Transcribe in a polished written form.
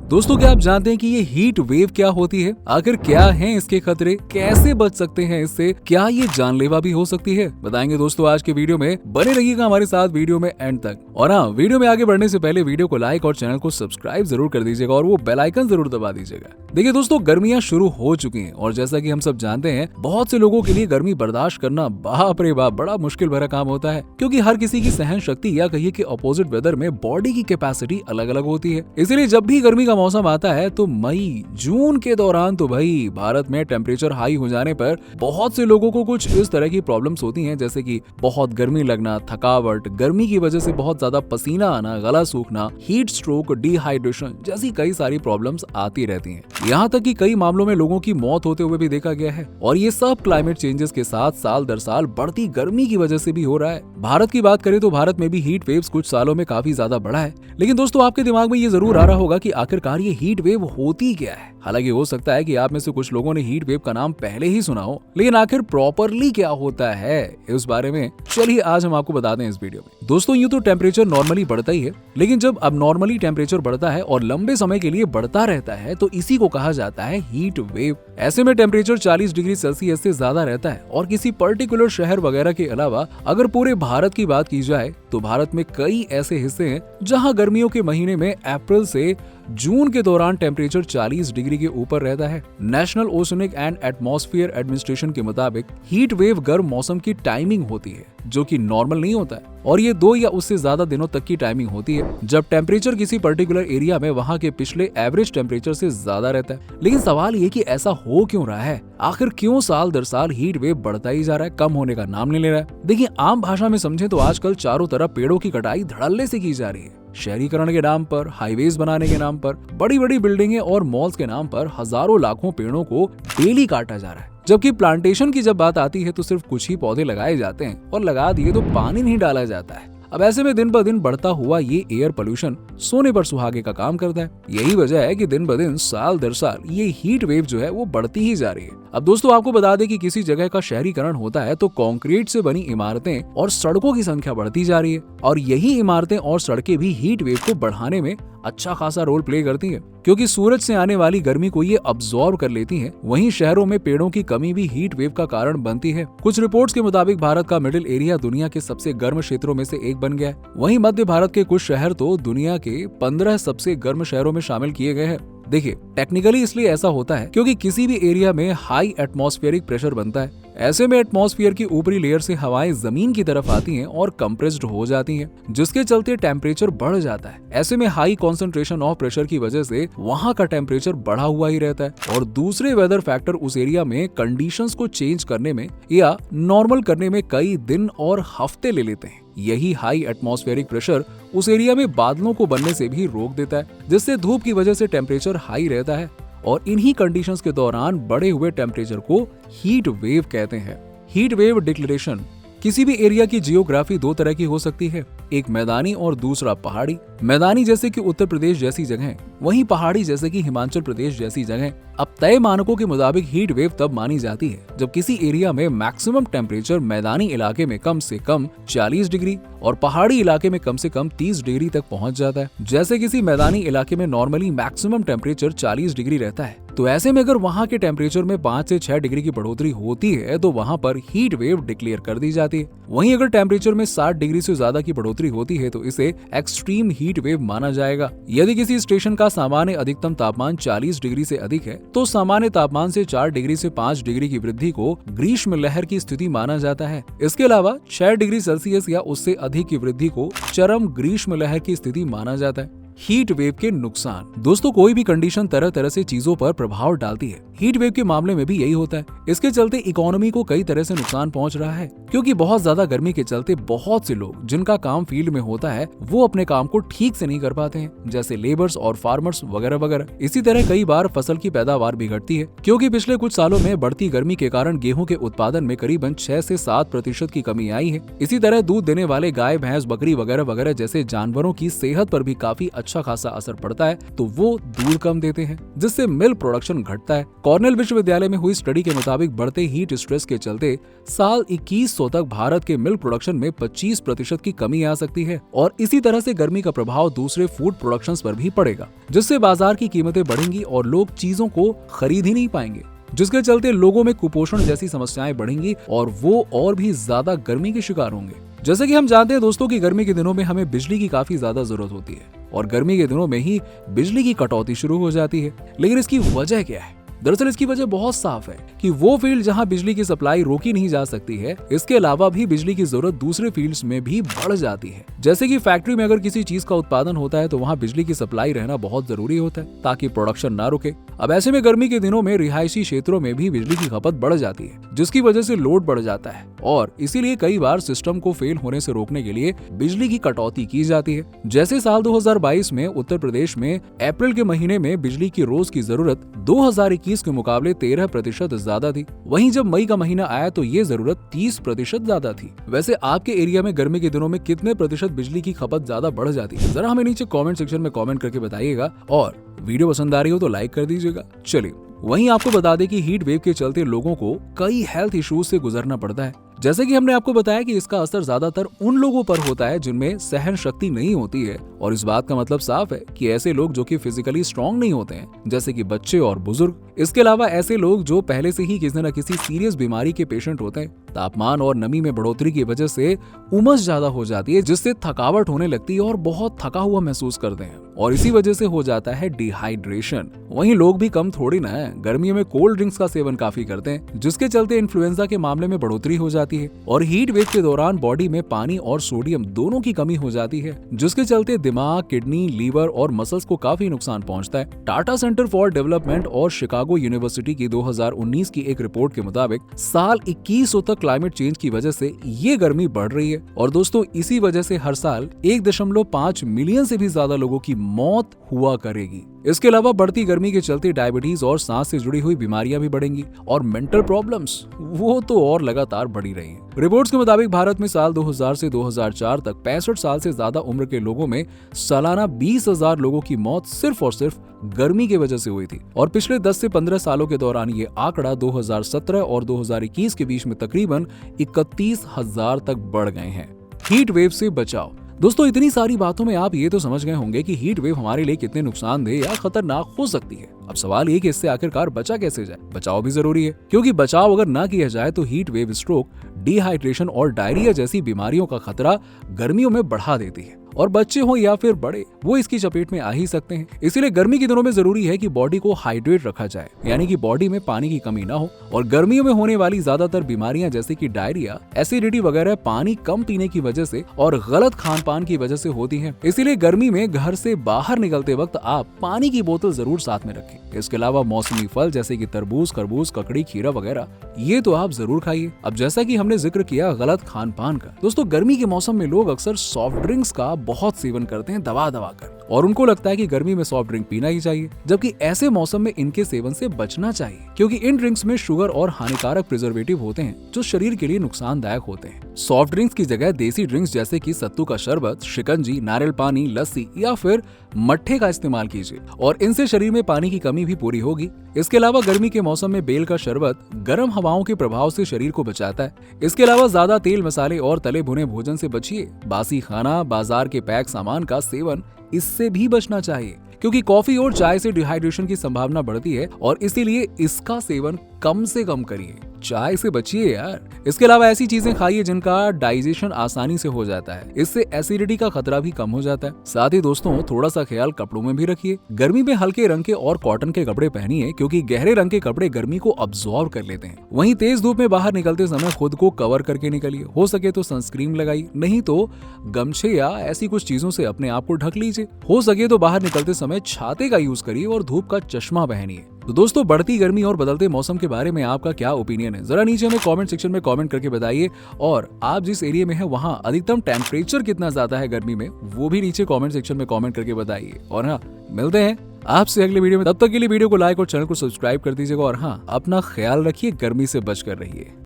दोस्तों, क्या आप जानते हैं कि ये हीट वेव क्या होती है? आखिर क्या हैं इसके खतरे, कैसे बच सकते हैं इससे, क्या ये जानलेवा भी हो सकती है? बताएंगे दोस्तों आज के वीडियो में। बने रहिएगा हमारे साथ वीडियो में एंड तक। और हाँ, वीडियो में आगे बढ़ने से पहले वीडियो को लाइक और चैनल को सब्सक्राइब जरूर कर दीजिएगा और वो बेल आइकन जरूर दबा दीजिएगा। देखिए दोस्तों, गर्मियां शुरू हो चुकी हैं और जैसा कि हम सब जानते हैं, बहुत से लोगों के लिए गर्मी बर्दाश्त करना बाप रे बाप बड़ा मुश्किल भरा काम होता है, क्योंकि हर किसी की सहन शक्ति या कहिए कि अपोजिट वेदर में बॉडी की कैपेसिटी अलग अलग होती है। इसीलिए जब भी गर्मी का मौसम आता है तो मई जून के दौरान तो भाई भारत में टेम्परेचर हाई हो जाने पर बहुत से लोगों को कुछ इस तरह की प्रॉब्लम्स होती हैं, जैसे कि बहुत गर्मी लगना, थकावट, गर्मी की वजह से बहुत ज्यादा पसीना आना, गला सूखना, हीट स्ट्रोक, डिहाइड्रेशन जैसी कई सारी प्रॉब्लम्स आती रहती हैं। यहाँ तक कि कई मामलों में लोगों की मौत होते हुए भी देखा गया है और ये सब क्लाइमेट चेंजेस के साथ साल दर साल बढ़ती गर्मी की वजह से भी हो रहा है। भारत की बात करें तो भारत में भी हीट वेव्स कुछ सालों में काफी ज्यादा बढ़ा है, लेकिन दोस्तों आपके दिमाग में ये जरूर आ रहा होगा कि आखिरकार ये हीट वेव होती क्या है। हालांकि हो सकता है कि आप में से कुछ लोगों ने हीट वेव का नाम पहले ही सुना हो, लेकिन आखिर प्रॉपरली क्या होता है इस बारे में चलिए आज हम आपको बता दें इस वीडियो में। दोस्तों, यूं तो टेम्परेचर नॉर्मली बढ़ता ही है, लेकिन जब अब नॉर्मली टेम्परेचर बढ़ता है और लंबे समय के लिए बढ़ता रहता है तो इसी को कहा जाता है हीट वेव। ऐसे में टेम्परेचर 40 डिग्री सेल्सियस से ज्यादा रहता है और किसी पर्टिकुलर शहर वगैरह के अलावा अगर पूरे भारत की बात की जाए तो भारत में कई ऐसे हिस्से हैं जहां गर्मियों के महीने में अप्रैल से जून के दौरान टेम्परेचर 40 डिग्री के ऊपर रहता है। National oceanic and atmosphere administration के मुताबिक हीट वेव गर्म मौसम की टाइमिंग होती है, जो कि नॉर्मल नहीं होता है और ये 2 या उससे ज्यादा दिनों तक की टाइमिंग होती है जब टेम्परेचर किसी पर्टिकुलर एरिया में वहां के पिछले एवरेज टेम्परेचर से ज्यादा रहता है। लेकिन सवाल ये कि ऐसा हो क्यों रहा है? आखिर क्यों साल दर साल हीट वेव बढ़ता ही जा रहा है, कम होने का नाम नहीं ले रहा है? देखिए, आम भाषा में समझे तो आजकल चारों तरफ पेड़ों की कटाई धड़ल्ले से की जा रही है। शहरीकरण के नाम पर, हाईवेज बनाने के नाम पर, बड़ी बड़ी बिल्डिंगें और मॉल्स के नाम पर हजारों लाखों पेड़ों को डेली काटा जा रहा है। जबकि प्लांटेशन की जब बात आती है तो सिर्फ कुछ ही पौधे लगाए जाते हैं और लगा दिए तो पानी नहीं डाला जाता है। अब ऐसे में दिन ब दिन बढ़ता हुआ ये एयर पोल्यूशन सोने पर सुहागे का काम करता है। यही वजह है कि दिन ब दिन साल दर साल ये हीट वेव जो है वो बढ़ती ही जा रही है। अब दोस्तों आपको बता दें कि किसी जगह का शहरीकरण होता है तो कंक्रीट से बनी इमारतें और सड़कों की संख्या बढ़ती जा रही है और यही इमारतें और सड़कें भी हीट वेव को बढ़ाने में अच्छा खासा रोल प्ले करती हैं, क्योंकि सूरज से आने वाली गर्मी को ये अब्सॉर्ब कर लेती हैं। वहीं शहरों में पेड़ों की कमी भी हीट वेव का कारण बनती है। कुछ रिपोर्ट्स के मुताबिक भारत का मिडिल एरिया दुनिया के सबसे गर्म क्षेत्रों में से एक बन गया है। वहीं मध्य भारत के कुछ शहर तो दुनिया के 15 सबसे गर्म शहरों में शामिल किए गए हैं। देखिए, टेक्निकली इसलिए ऐसा होता है क्योंकि किसी भी एरिया में हाई एटमॉस्फेरिक प्रेशर बनता है। ऐसे में एटमॉस्फेयर की ऊपरी लेयर से हवाएं जमीन की तरफ आती हैं और कंप्रेस्ड हो जाती हैं, जिसके चलते टेम्परेचर बढ़ जाता है। ऐसे में हाई कॉन्सेंट्रेशन ऑफ प्रेशर की वजह से वहां का टेम्परेचर बढ़ा हुआ ही रहता है और दूसरे वेदर फैक्टर उस एरिया में कंडीशंस को चेंज करने में या नॉर्मल करने में कई दिन और हफ्ते ले लेते हैं। यही हाई एटमॉस्फेरिक प्रेशर उस एरिया में बादलों को बनने से भी रोक देता है, जिससे धूप की वजह से टेम्परेचर हाई रहता है और इन्हीं कंडीशंस के दौरान बढ़े हुए टेम्परेचर को हीट वेव कहते हैं। Heat wave declaration. किसी भी एरिया की जियोग्राफी 2 तरह की हो सकती है, एक मैदानी और दूसरा पहाड़ी। मैदानी जैसे कि उत्तर प्रदेश जैसी जगह, वहीं पहाड़ी जैसे कि हिमाचल प्रदेश जैसी जगह। अब तय मानकों के मुताबिक हीट वेव तब मानी जाती है जब किसी एरिया में मैक्सिमम टेम्परेचर मैदानी इलाके में कम से कम 40 डिग्री और पहाड़ी इलाके में कम से कम 30 डिग्री तक पहुंच जाता है। जैसे किसी मैदानी इलाके में नॉर्मली मैक्सिमम टेम्परेचर 40 डिग्री रहता है, तो ऐसे में अगर वहां के टेम्परेचर में 5 से 6 डिग्री की बढ़ोतरी होती है तो वहां पर हीट वेव डिक्लेयर कर दी जाती है। वहीं अगर टेम्परेचर में 60 डिग्री से ज्यादा की बढ़ोतरी होती है तो इसे एक्सट्रीम हीट वेव माना जाएगा। यदि किसी स्टेशन का सामान्य अधिकतम तापमान 40 डिग्री से अधिक है तो सामान्य तापमान से 4 डिग्री से 5 डिग्री की वृद्धि को ग्रीष्म लहर की स्थिति माना जाता है। इसके अलावा 6 डिग्री सेल्सियस या उससे अधिक की वृद्धि को चरम ग्रीष्म लहर की स्थिति माना जाता है। हीट वेव के नुकसान। दोस्तों, कोई भी कंडीशन तरह तरह से चीजों पर प्रभाव डालती है। हीट वेव के मामले में भी यही होता है। इसके चलते इकोनॉमी को कई तरह से नुकसान पहुंच रहा है, क्योंकि बहुत ज्यादा गर्मी के चलते बहुत से लोग जिनका काम फील्ड में होता है वो अपने काम को ठीक से नहीं कर पाते हैं, जैसे लेबर्स और फार्मर्स वगैरह वगैरह। इसी तरह कई बार फसल की पैदावार भी घटती है, क्योंकि पिछले कुछ सालों में बढ़ती गर्मी के कारण गेहूं के उत्पादन में करीबन 6 से 7% की कमी आई है। इसी तरह दूध देने वाले गाय, भैंस, बकरी वगैरह वगैरह जैसे जानवरों की सेहत पर भी काफी अच्छा खासा असर पड़ता है, तो वो दूध कम देते हैं, जिससे मिल्क प्रोडक्शन घटता है। कॉर्नेल विश्वविद्यालय में हुई स्टडी के मुताबिक बढ़ते हीट स्ट्रेस के चलते साल 2100 तक भारत के मिल्क प्रोडक्शन में 25% की कमी आ सकती है और इसी तरह से गर्मी का प्रभाव दूसरे फूड प्रोडक्शंस पर भी पड़ेगा, जिससे बाजार की कीमतें बढ़ेंगी और लोग चीजों को खरीद ही नहीं पाएंगे, जिसके चलते लोगों में कुपोषण जैसी समस्याएं बढ़ेंगी और वो और भी ज्यादा गर्मी के शिकार होंगे। जैसे कि हम जानते हैं दोस्तों कि गर्मी के दिनों में हमें बिजली की काफी ज्यादा जरूरत होती है और गर्मी के दिनों में ही बिजली की कटौती शुरू हो जाती है। लेकिन इसकी वजह क्या है? दरअसल इसकी वजह बहुत साफ है कि वो फील्ड जहां बिजली की सप्लाई रोकी नहीं जा सकती है, इसके अलावा भी बिजली की जरूरत दूसरे फील्ड्स में भी बढ़ जाती है। जैसे कि फैक्ट्री में अगर किसी चीज का उत्पादन होता है तो वहां बिजली की सप्लाई रहना बहुत जरूरी होता है ताकि प्रोडक्शन ना रुके। अब ऐसे में गर्मी के दिनों में रिहायशी क्षेत्रों में भी बिजली की खपत बढ़ जाती है, जिसकी वजह से लोड बढ़ जाता है और इसीलिए कई बार सिस्टम को फेल होने से रोकने के लिए बिजली की कटौती की जाती है। जैसे साल 2022 में उत्तर प्रदेश में अप्रैल के महीने में बिजली की रोज की जरूरत 2021 के मुकाबले 13% ज्यादा थी। वहीं जब मई का महीना आया तो ये जरूरत 30% ज्यादा थी। वैसे आपके एरिया में गर्मी के दिनों में कितने प्रतिशत बिजली की खपत ज्यादा बढ़ जाती है, जरा हमें नीचे कमेंट सेक्शन में कमेंट करके बताइएगा और वीडियो पसंद आ रही हो तो लाइक कर दीजिएगा। चलिए वहीं आपको बता दें कि हीट वेव के चलते लोगों को कई हेल्थ इश्यूज से गुजरना पड़ता है। जैसे कि हमने आपको बताया कि इसका असर ज्यादातर उन लोगों पर होता है जिनमें सहन शक्ति नहीं होती है और इस बात का मतलब साफ है कि ऐसे लोग जो कि फिजिकली स्ट्रांग नहीं होते हैं, जैसे कि बच्चे और बुजुर्ग। इसके अलावा ऐसे लोग जो पहले से ही किसी न किसी सीरियस बीमारी के पेशेंट होते हैं। तापमान और नमी में बढ़ोतरी की वजह से उमस ज्यादा हो जाती है, जिससे थकावट होने लगती है और बहुत थका हुआ महसूस करते हैं और इसी वजह से हो जाता है डिहाइड्रेशन। वहीं लोग भी कम थोड़ी ना है, गर्मियों में कोल्ड ड्रिंक्स का सेवन काफी करते हैं, जिसके चलते इन्फ्लुएंजा के मामले में बढ़ोतरी हो जाती है और हीट वेव के दौरान बॉडी में पानी और सोडियम दोनों की कमी हो जाती है, जिसके चलते दिमाग, किडनी, लीवर और मसल्स को काफी नुकसान पहुंचता है। टाटा सेंटर फॉर डेवलपमेंट और शिकागो यूनिवर्सिटी की 2019 की एक रिपोर्ट के मुताबिक साल 2100 तक क्लाइमेट चेंज की वजह से ये गर्मी बढ़ रही है और दोस्तों इसी वजह से हर साल 1.5 मिलियन से भी ज्यादा लोगों की मौत हुआ करेगी। इसके अलावा बढ़ती गर्मी के चलते डायबिटीज और सांस से जुड़ी हुई बीमारियां भी बढ़ेंगी और मेंटल प्रॉब्लम्स वो तो और लगातार बढ़ी रही हैं। रिपोर्ट्स के मुताबिक भारत में साल 2000 से 2004 तक 65 साल से ज्यादा उम्र के लोगों में सालाना 20,000 लोगों की मौत सिर्फ और सिर्फ गर्मी की वजह से हुई थी और पिछले 10 से 15 सालों के दौरान ये आंकड़ा 2017 और 2021 के बीच में तकरीबन 31,000 तक बढ़ गए हैं। हीट वेव से बचाव। दोस्तों इतनी सारी बातों में आप ये तो समझ गए होंगे कि हीट वेव हमारे लिए कितने नुकसानदेह या खतरनाक हो सकती है। अब सवाल ये कि इससे आखिरकार बचा कैसे जाए। बचाव भी जरूरी है, क्योंकि बचाव अगर ना किया जाए तो हीट वेव स्ट्रोक, डिहाइड्रेशन और डायरिया जैसी बीमारियों का खतरा गर्मियों में बढ़ा देती है और बच्चे हो या फिर बड़े वो इसकी चपेट में आ ही सकते हैं। इसीलिए गर्मी के दिनों में जरूरी है कि बॉडी को हाइड्रेट रखा जाए, यानी कि बॉडी में पानी की कमी ना हो। और गर्मियों में होने वाली ज्यादातर बीमारियां जैसे कि डायरिया, एसिडिटी वगैरह पानी कम पीने की वजह से और गलत खान पान की वजह से होती है। इसीलिए गर्मी में घर से बाहर निकलते वक्त आप पानी की बोतल जरूर साथ में रखें। इसके अलावा मौसमी फल जैसे कि तरबूज, खरबूज, ककड़ी, खीरा वगैरह ये तो आप जरूर खाइए। अब जैसा कि हमने जिक्र किया गलत खान पान का, दोस्तों गर्मी के मौसम में लोग अक्सर सॉफ्ट ड्रिंक्स का बहुत सेवन करते हैं दबा दबा कर और उनको लगता है कि गर्मी में सॉफ्ट ड्रिंक पीना ही चाहिए, जबकि ऐसे मौसम में इनके सेवन से बचना चाहिए, क्योंकि इन ड्रिंक्स में शुगर और हानिकारक प्रिजर्वेटिव होते हैं जो शरीर के लिए नुकसानदायक होते हैं। सॉफ्ट ड्रिंक्स की जगह देसी ड्रिंक्स जैसे कि सत्तू का शरबत, शिकंजी, नारियल पानी, लस्सी या फिर मट्ठे का इस्तेमाल कीजिए और इनसे शरीर में पानी की कमी भी पूरी होगी। इसके अलावा गर्मी के मौसम में बेल का शरबत गर्म हवाओं के प्रभाव से शरीर को बचाता है। इसके अलावा ज्यादा तेल, मसाले और तले भुने भोजन से बचिए। बासी खाना, बाजार के पैक सामान का सेवन इससे भी बचना चाहिए, क्योंकि कॉफी और चाय से डिहाइड्रेशन की संभावना बढ़ती है और इसीलिए इसका सेवन कम से कम करिए। चाय से बचिए यार। इसके अलावा ऐसी चीजें खाइए जिनका डाइजेशन आसानी से हो जाता है, इससे एसिडिटी का खतरा भी कम हो जाता है। साथ ही दोस्तों थोड़ा सा ख्याल कपड़ों में भी रखिए। गर्मी में हल्के रंग के और कॉटन के कपड़े पहनिए, क्योंकि गहरे रंग के कपड़े गर्मी को अब्सॉर्ब कर लेते हैं। वहीं तेज धूप में बाहर निकलते समय खुद को कवर करके निकलिए। हो सके तो सनस्क्रीन लगाइए, नहीं तो गमछे या ऐसी कुछ चीजों से अपने आप को ढक लीजिए। हो सके तो बाहर निकलते समय छाते का यूज करिए और धूप का चश्मा पहनिए। तो दोस्तों बढ़ती गर्मी और बदलते मौसम के बारे में आपका क्या ओपिनियन है, जरा नीचे हमें कमेंट सेक्शन में कमेंट करके बताइए। और आप जिस एरिया में है वहां अधिकतम टेम्परेचर कितना ज्यादा है गर्मी में, वो भी नीचे कमेंट सेक्शन में कमेंट करके बताइए। और हाँ, मिलते हैं आपसे अगले वीडियो में। तब तक के लिए वीडियो को लाइक और चैनल को सब्सक्राइब कर दीजिएगा और हाँ, अपना ख्याल रखिए, गर्मी से बच कर रहिए।